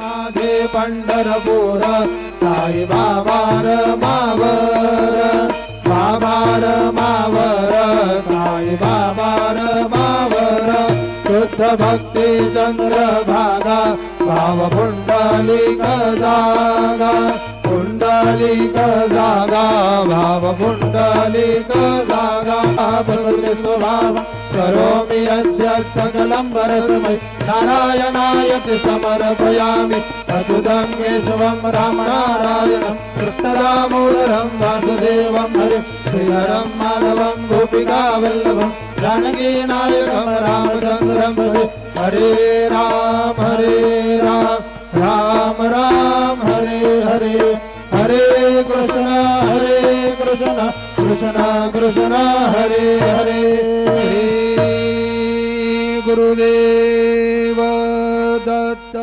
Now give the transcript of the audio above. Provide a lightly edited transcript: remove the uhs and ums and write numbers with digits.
माझे पंढरपूर साई बाबा रमावर बाबा रमावर साई बाबा रमावर शुद्ध भक्ती चंद्रभागा भाव पुंडलिक जागा पुंडलिक जागा भाव पुंडलिक जागा भक्ति स्वभाव करोमि अद्य सकलं परस्मै नारायणायति समर्पयामि अच्युतं केशवं रामनारायणं कृष्णदामोदरं वासुदेवं हरिं श्रीहरं माधवं गोपिकावल्लभं जानकीनायकं रामचन्द्रं भजे हरे राम राम राम हरे हरे हरे कृष्ण कृष्ण कृष्ण हरे हरे श्री गुरुदेव दत्त।